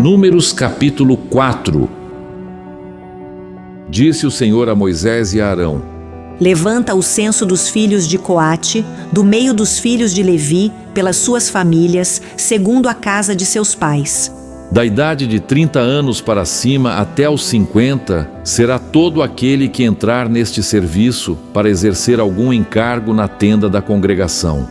Números capítulo 4. Disse o Senhor a Moisés e a Arão: Levanta o censo dos filhos de Coate, do meio dos filhos de Levi, pelas suas famílias, segundo a casa de seus pais. Da idade de 30 anos para cima até os 50, será todo aquele que entrar neste serviço para exercer algum encargo na tenda da congregação.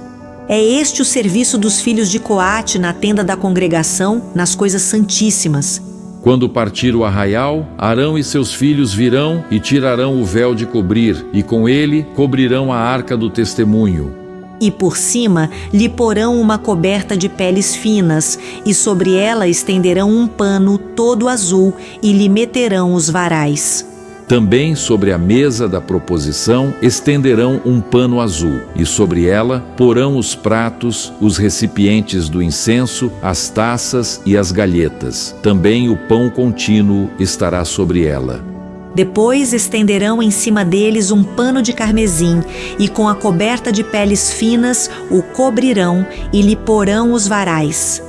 É este o serviço dos filhos de Coate na tenda da congregação, nas coisas santíssimas. Quando partir o arraial, Arão e seus filhos virão e tirarão o véu de cobrir, e com ele cobrirão a arca do testemunho. E por cima lhe porão uma coberta de peles finas, e sobre ela estenderão um pano todo azul, e lhe meterão os varais. Também sobre a mesa da proposição estenderão um pano azul, e sobre ela porão os pratos, os recipientes do incenso, as taças e as galhetas. Também o pão contínuo estará sobre ela. Depois estenderão em cima deles um pano de carmesim, e com a coberta de peles finas o cobrirão, e lhe porão os varais.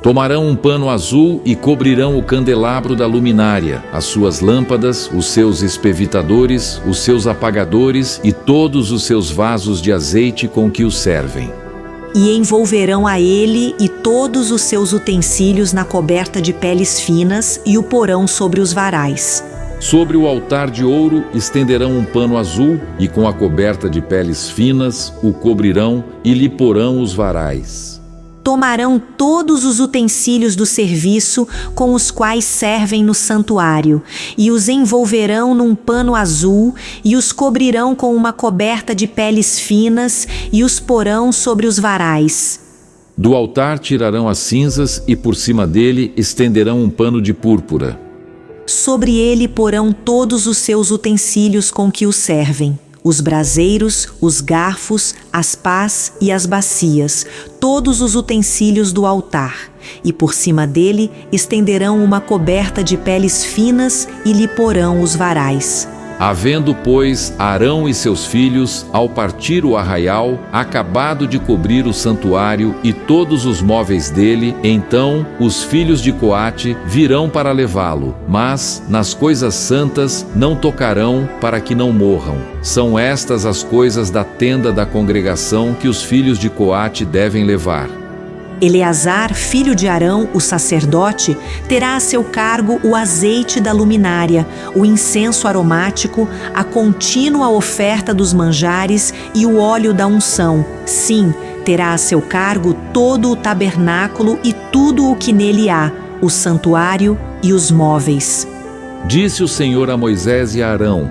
Tomarão um pano azul e cobrirão o candelabro da luminária, as suas lâmpadas, os seus espevitadores, os seus apagadores e todos os seus vasos de azeite com que o servem. E envolverão a ele e todos os seus utensílios na coberta de peles finas e o porão sobre os varais. Sobre o altar de ouro estenderão um pano azul e com a coberta de peles finas o cobrirão e lhe porão os varais. Tomarão todos os utensílios do serviço com os quais servem no santuário, e os envolverão num pano azul, e os cobrirão com uma coberta de peles finas, e os porão sobre os varais. Do altar tirarão as cinzas e por cima dele estenderão um pano de púrpura. Sobre ele porão todos os seus utensílios com que o servem: os braseiros, os garfos, as pás e as bacias, todos os utensílios do altar. E por cima dele estenderão uma coberta de peles finas e lhe porão os varais. Havendo, pois, Arão e seus filhos, ao partir o arraial, acabado de cobrir o santuário e todos os móveis dele, então os filhos de Coate virão para levá-lo, mas nas coisas santas não tocarão para que não morram. São estas as coisas da tenda da congregação que os filhos de Coate devem levar. Eleazar, filho de Arão, o sacerdote, terá a seu cargo o azeite da luminária, o incenso aromático, a contínua oferta dos manjares e o óleo da unção. Sim, terá a seu cargo todo o tabernáculo e tudo o que nele há, o santuário e os móveis. Disse o Senhor a Moisés e a Arão: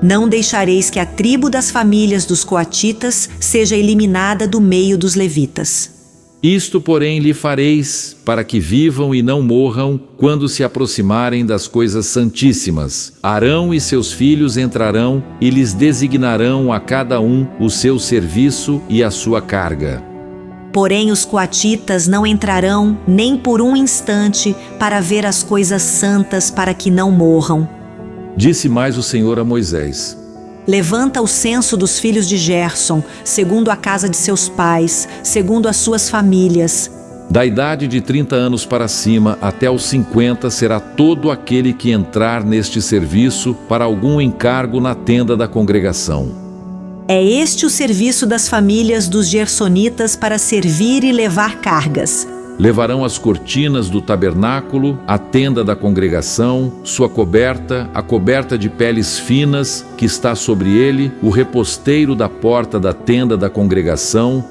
Não deixareis que a tribo das famílias dos coatitas seja eliminada do meio dos levitas. Isto, porém, lhe fareis, para que vivam e não morram, quando se aproximarem das coisas santíssimas. Arão e seus filhos entrarão e lhes designarão a cada um o seu serviço e a sua carga. Porém os coatitas não entrarão nem por um instante para ver as coisas santas, para que não morram. Disse mais o Senhor a Moisés: Levanta o censo dos filhos de Gerson, segundo a casa de seus pais, segundo as suas famílias. Da idade de 30 anos para cima até os 50 será todo aquele que entrar neste serviço para algum encargo na tenda da congregação. É este o serviço das famílias dos gersonitas para servir e levar cargas. Levarão as cortinas do tabernáculo, a tenda da congregação, sua coberta, a coberta de peles finas que está sobre ele, o reposteiro da porta da tenda da congregação,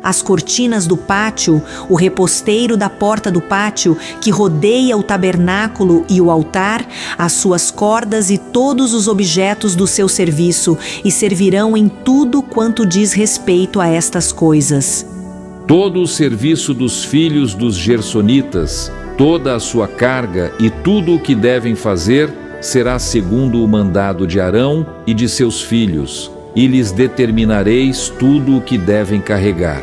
as cortinas do pátio, o reposteiro da porta do pátio que rodeia o tabernáculo e o altar, as suas cordas e todos os objetos do seu serviço, e servirão em tudo quanto diz respeito a estas coisas. Todo o serviço dos filhos dos gersonitas, toda a sua carga e tudo o que devem fazer será segundo o mandado de Arão e de seus filhos, e lhes determinareis tudo o que devem carregar.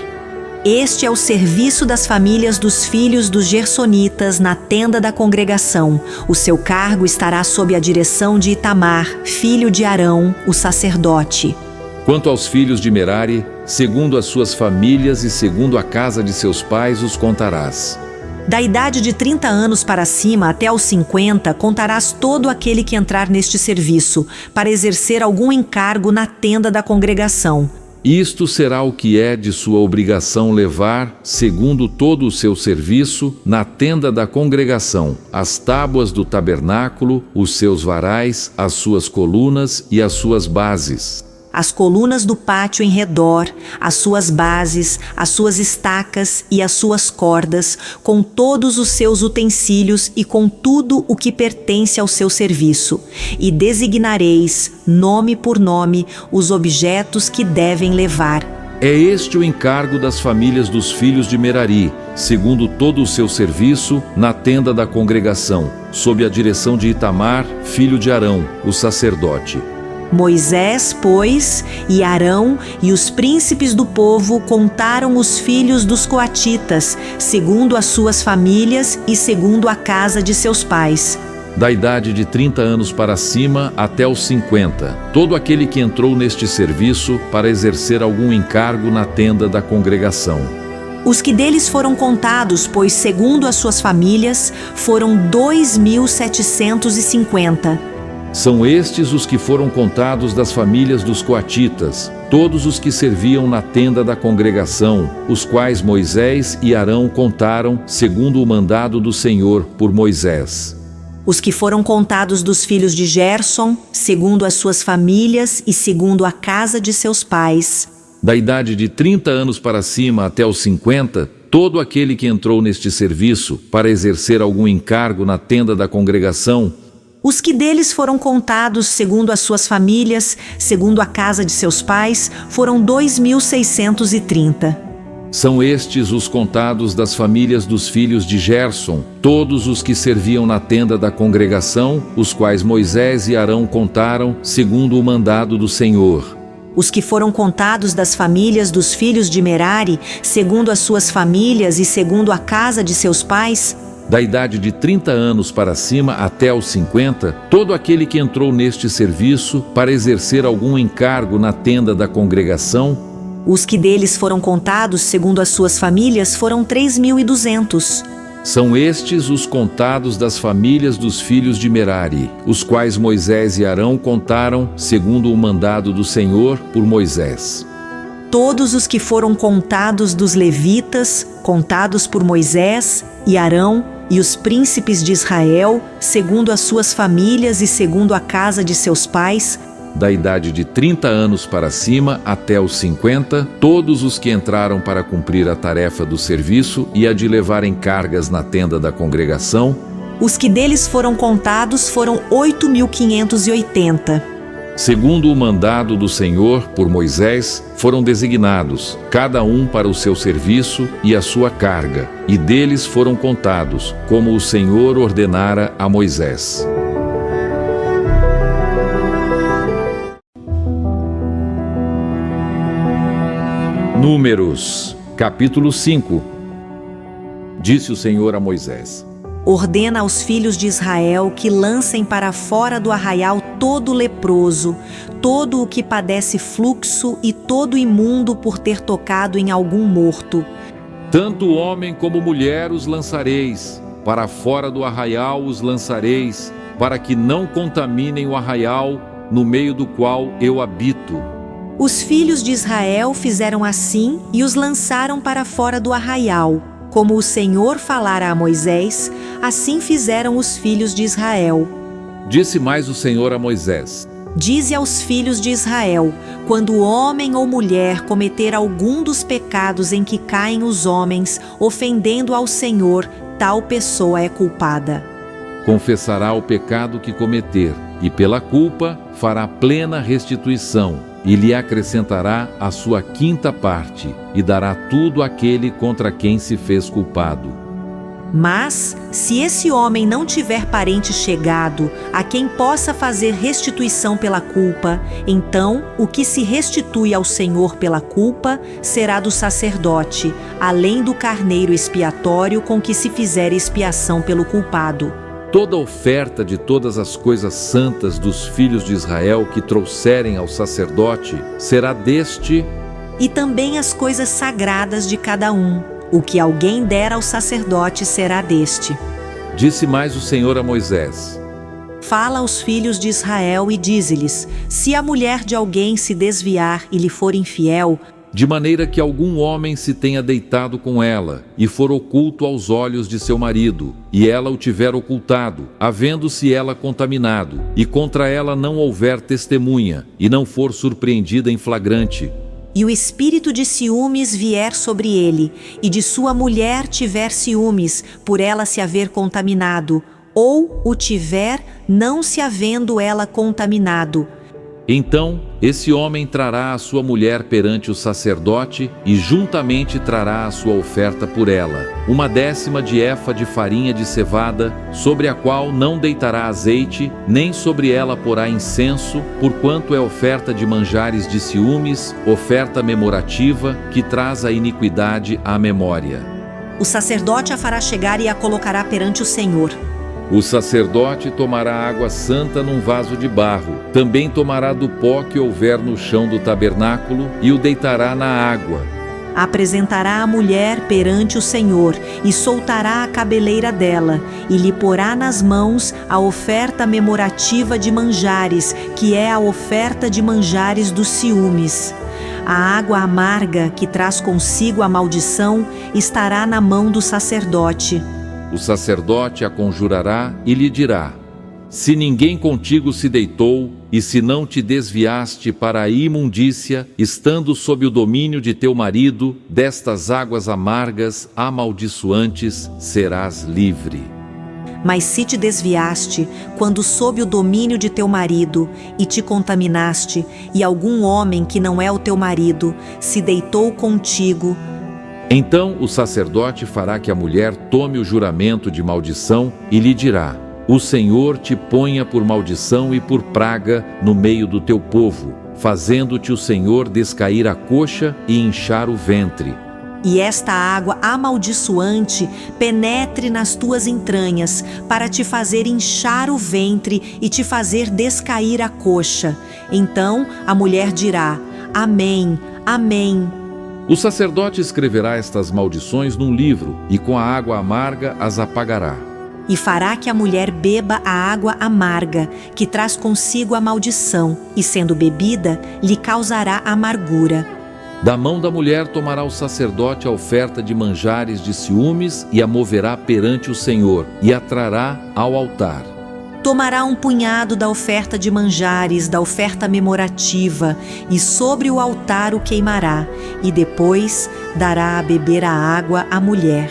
Este é o serviço das famílias dos filhos dos gersonitas na tenda da congregação. O seu cargo estará sob a direção de Itamar, filho de Arão, o sacerdote. Quanto aos filhos de Merari, segundo as suas famílias e segundo a casa de seus pais os contarás. Da idade de 30 anos para cima até os 50, contarás todo aquele que entrar neste serviço, para exercer algum encargo na tenda da congregação. Isto será o que é de sua obrigação levar, segundo todo o seu serviço, na tenda da congregação, as tábuas do tabernáculo, os seus varais, as suas colunas e as suas bases. As colunas do pátio em redor, as suas bases, as suas estacas e as suas cordas, com todos os seus utensílios e com tudo o que pertence ao seu serviço. E designareis, nome por nome, os objetos que devem levar. É este o encargo das famílias dos filhos de Merari, segundo todo o seu serviço, na tenda da congregação, sob a direção de Itamar, filho de Arão, o sacerdote. Moisés, pois, e Arão e os príncipes do povo contaram os filhos dos coatitas, segundo as suas famílias e segundo a casa de seus pais. Da idade de 30 anos para cima até os 50, todo aquele que entrou neste serviço para exercer algum encargo na tenda da congregação. Os que deles foram contados, pois segundo as suas famílias, foram 2.750. São estes os que foram contados das famílias dos coatitas, todos os que serviam na tenda da congregação, os quais Moisés e Arão contaram, segundo o mandado do Senhor por Moisés. Os que foram contados dos filhos de Gerson, segundo as suas famílias e segundo a casa de seus pais. Da idade de 30 anos para cima até os 50, todo aquele que entrou neste serviço para exercer algum encargo na tenda da congregação. Os que deles foram contados segundo as suas famílias, segundo a casa de seus pais, foram 2.630. São estes os contados das famílias dos filhos de Gerson, todos os que serviam na tenda da congregação, os quais Moisés e Arão contaram, segundo o mandado do Senhor. Os que foram contados das famílias dos filhos de Merari, segundo as suas famílias e segundo a casa de seus pais. Da idade de 30 anos para cima até os 50, todo aquele que entrou neste serviço para exercer algum encargo na tenda da congregação. Os que deles foram contados segundo as suas famílias foram 3.200. São estes os contados das famílias dos filhos de Merari, os quais Moisés e Arão contaram, segundo o mandado do Senhor por Moisés. Todos os que foram contados dos levitas, contados por Moisés e Arão, e os príncipes de Israel, segundo as suas famílias e segundo a casa de seus pais. Da idade de 30 anos para cima até os 50, todos os que entraram para cumprir a tarefa do serviço e a de levarem cargas na tenda da congregação. Os que deles foram contados foram 8.580. Segundo o mandado do Senhor por Moisés, foram designados, cada um para o seu serviço e a sua carga, e deles foram contados, como o Senhor ordenara a Moisés. Números, capítulo 5. Disse o Senhor a Moisés: Ordena aos filhos de Israel que lancem para fora do arraial todo leproso, todo o que padece fluxo e todo imundo por ter tocado em algum morto. Tanto homem como mulher os lançareis, para fora do arraial os lançareis, para que não contaminem o arraial no meio do qual eu habito. Os filhos de Israel fizeram assim e os lançaram para fora do arraial. Como o Senhor falara a Moisés, assim fizeram os filhos de Israel. Disse mais o Senhor a Moisés: Dize aos filhos de Israel, quando homem ou mulher cometer algum dos pecados em que caem os homens, ofendendo ao Senhor, tal pessoa é culpada. Confessará o pecado que cometer, e pela culpa fará plena restituição, e lhe acrescentará a sua quinta parte, e dará tudo àquele contra quem se fez culpado. Mas, se esse homem não tiver parente chegado, a quem possa fazer restituição pela culpa, então o que se restitui ao Senhor pela culpa será do sacerdote, além do carneiro expiatório com que se fizer expiação pelo culpado. Toda oferta de todas as coisas santas dos filhos de Israel que trouxerem ao sacerdote será deste e também as coisas sagradas de cada um. O que alguém der ao sacerdote será deste. Disse mais o Senhor a Moisés: Fala aos filhos de Israel e dize-lhes: se a mulher de alguém se desviar e lhe for infiel, de maneira que algum homem se tenha deitado com ela, e for oculto aos olhos de seu marido, e ela o tiver ocultado, havendo-se ela contaminado, e contra ela não houver testemunha, e não for surpreendida em flagrante, e o espírito de ciúmes vier sobre ele, e de sua mulher tiver ciúmes, por ela se haver contaminado, ou o tiver, não se havendo ela contaminado, então esse homem trará a sua mulher perante o sacerdote e juntamente trará a sua oferta por ela, 1/10 de efa de farinha de cevada, sobre a qual não deitará azeite, nem sobre ela porá incenso, porquanto é oferta de manjares de ciúmes, oferta memorativa, que traz a iniquidade à memória. O sacerdote a fará chegar e a colocará perante o Senhor. O sacerdote tomará água santa num vaso de barro, também tomará do pó que houver no chão do tabernáculo e o deitará na água. Apresentará a mulher perante o Senhor e soltará a cabeleira dela e lhe porá nas mãos a oferta memorativa de manjares, que é a oferta de manjares dos ciúmes. A água amarga que traz consigo a maldição estará na mão do sacerdote. O sacerdote a conjurará e lhe dirá: se ninguém contigo se deitou, e se não te desviaste para a imundícia, estando sob o domínio de teu marido, destas águas amargas, amaldiçoantes, serás livre. Mas se te desviaste, quando sob o domínio de teu marido, e te contaminaste, e algum homem que não é o teu marido se deitou contigo, então o sacerdote fará que a mulher tome o juramento de maldição e lhe dirá: o Senhor te ponha por maldição e por praga no meio do teu povo, fazendo-te o Senhor descair a coxa e inchar o ventre. E esta água amaldiçoante penetre nas tuas entranhas, para te fazer inchar o ventre e te fazer descair a coxa. Então a mulher dirá: Amém, Amém. O sacerdote escreverá estas maldições num livro, e com a água amarga as apagará. E fará que a mulher beba a água amarga, que traz consigo a maldição, e sendo bebida, lhe causará amargura. Da mão da mulher tomará o sacerdote a oferta de manjares de ciúmes e a moverá perante o Senhor, e a trará ao altar. Tomará um punhado da oferta de manjares, da oferta memorativa, e sobre o altar o queimará, e depois dará a beber a água à mulher.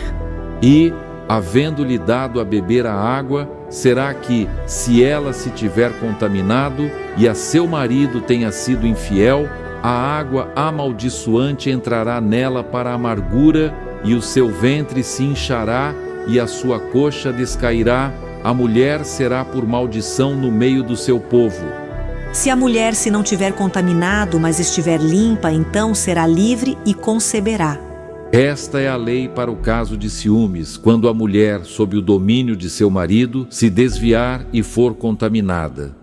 E, havendo-lhe dado a beber a água, será que, se ela se tiver contaminado, e a seu marido tenha sido infiel, a água amaldiçoante entrará nela para a amargura, e o seu ventre se inchará, e a sua coxa descairá. A mulher será por maldição no meio do seu povo. Se a mulher se não tiver contaminado, mas estiver limpa, então será livre e conceberá. Esta é a lei para o caso de ciúmes, quando a mulher, sob o domínio de seu marido, se desviar e for contaminada.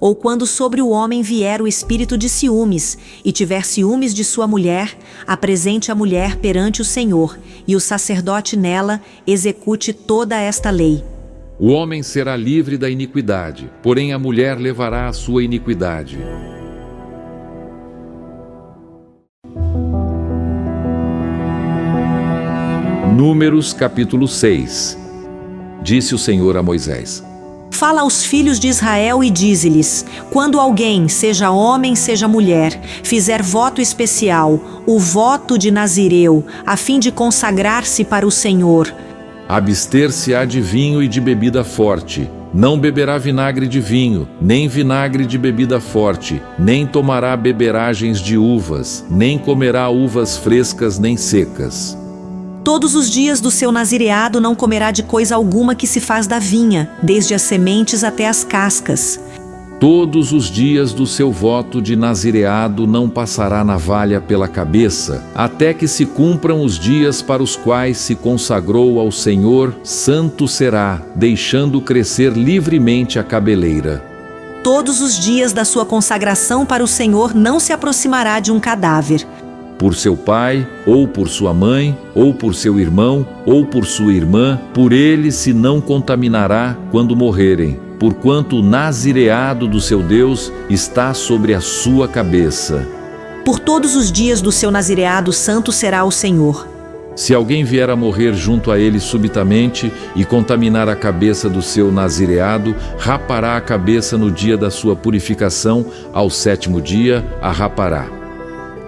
Ou quando sobre o homem vier o espírito de ciúmes, e tiver ciúmes de sua mulher, apresente a mulher perante o Senhor, e o sacerdote nela execute toda esta lei. O homem será livre da iniquidade, porém a mulher levará a sua iniquidade. Números capítulo 6. Disse o Senhor a Moisés: Fala aos filhos de Israel e dize-lhes: quando alguém, seja homem, seja mulher, fizer voto especial, o voto de Nazireu, a fim de consagrar-se para o Senhor, abster-se-á de vinho e de bebida forte. Não beberá vinagre de vinho, nem vinagre de bebida forte, nem tomará beberagens de uvas, nem comerá uvas frescas nem secas. Todos os dias do seu nazireado não comerá de coisa alguma que se faz da vinha, desde as sementes até as cascas. Todos os dias do seu voto de nazireado não passará navalha pela cabeça, até que se cumpram os dias para os quais se consagrou ao Senhor, santo será, deixando crescer livremente a cabeleira. Todos os dias da sua consagração para o Senhor não se aproximará de um cadáver. por seu pai, ou por sua mãe, ou por seu irmão, ou por sua irmã, por ele se não contaminará quando morrerem, porquanto o nazireado do seu Deus está sobre a sua cabeça. Por todos os dias do seu nazireado santo será o Senhor. Se alguém vier a morrer junto a ele subitamente e contaminar a cabeça do seu nazireado, rapará a cabeça no dia da sua purificação, ao 7º dia a rapará.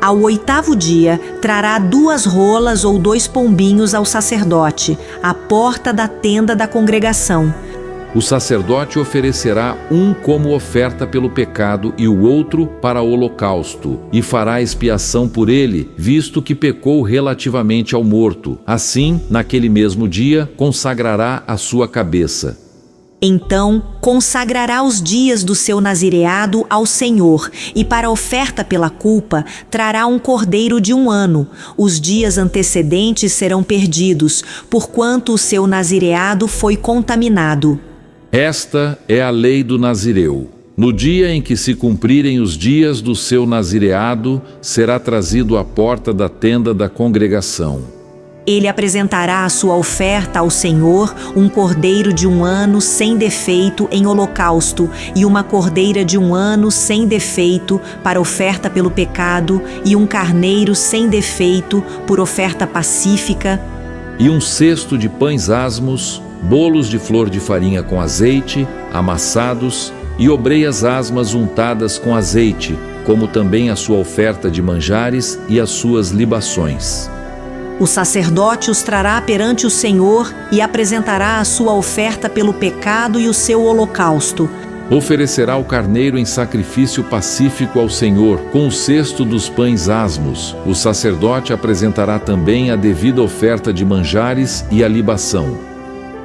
Ao 8º dia, trará 2 rolas ou 2 pombinhos ao sacerdote, à porta da tenda da congregação. O sacerdote oferecerá um como oferta pelo pecado e o outro para holocausto, e fará expiação por ele, visto que pecou relativamente ao morto. Assim, naquele mesmo dia, consagrará a sua cabeça. Então, consagrará os dias do seu nazireado ao Senhor, e para oferta pela culpa, trará um cordeiro de 1 ano. Os dias antecedentes serão perdidos, porquanto o seu nazireado foi contaminado. Esta é a lei do nazireu. No dia em que se cumprirem os dias do seu nazireado, será trazido à porta da tenda da congregação. Ele apresentará a sua oferta ao Senhor, um cordeiro de 1 ano sem defeito em holocausto, e uma cordeira de 1 ano sem defeito para oferta pelo pecado, e um carneiro sem defeito por oferta pacífica, E um cesto de pães asmos, bolos de flor de farinha com azeite, amassados, e obreias asmas untadas com azeite, como também a sua oferta de manjares e as suas libações. O sacerdote os trará perante o Senhor e apresentará a sua oferta pelo pecado e o seu holocausto. Oferecerá o carneiro em sacrifício pacífico ao Senhor, com o cesto dos pães asmos. O sacerdote apresentará também a devida oferta de manjares e a libação.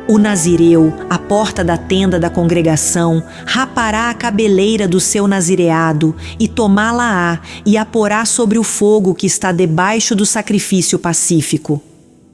O nazireu, à porta da tenda da congregação, rapará a cabeleira do seu nazireado e tomá-la-á e a porá sobre o fogo que está debaixo do sacrifício pacífico.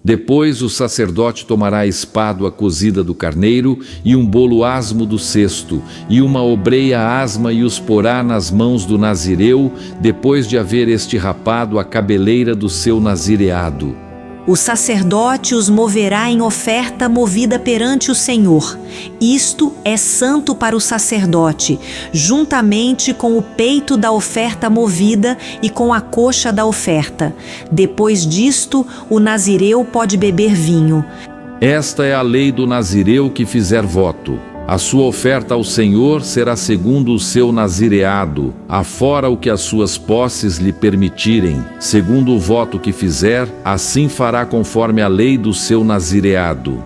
Depois o sacerdote tomará a espádua cozida do carneiro e um bolo asmo do cesto, e uma obreia asma, e os porá nas mãos do nazireu, depois de haver este rapado a cabeleira do seu nazireado. O sacerdote os moverá em oferta movida perante o Senhor. Isto é santo para o sacerdote, juntamente com o peito da oferta movida e com a coxa da oferta. Depois disto, o nazireu pode beber vinho. Esta é a lei do nazireu que fizer voto. A sua oferta ao Senhor será segundo o seu nazireado, afora o que as suas posses lhe permitirem. Segundo o voto que fizer, assim fará conforme a lei do seu nazireado.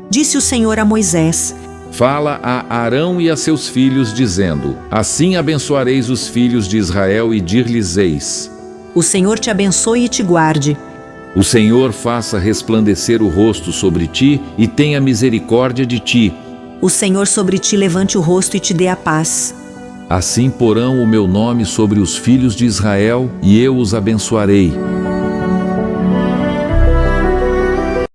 Disse o Senhor a Moisés: Fala a Arão e a seus filhos, dizendo: Assim abençoareis os filhos de Israel e dir-lhes-eis: O Senhor te abençoe e te guarde. O Senhor faça resplandecer o rosto sobre ti e tenha misericórdia de ti. O Senhor sobre ti levante o rosto e te dê a paz. Assim porão o meu nome sobre os filhos de Israel, e eu os abençoarei.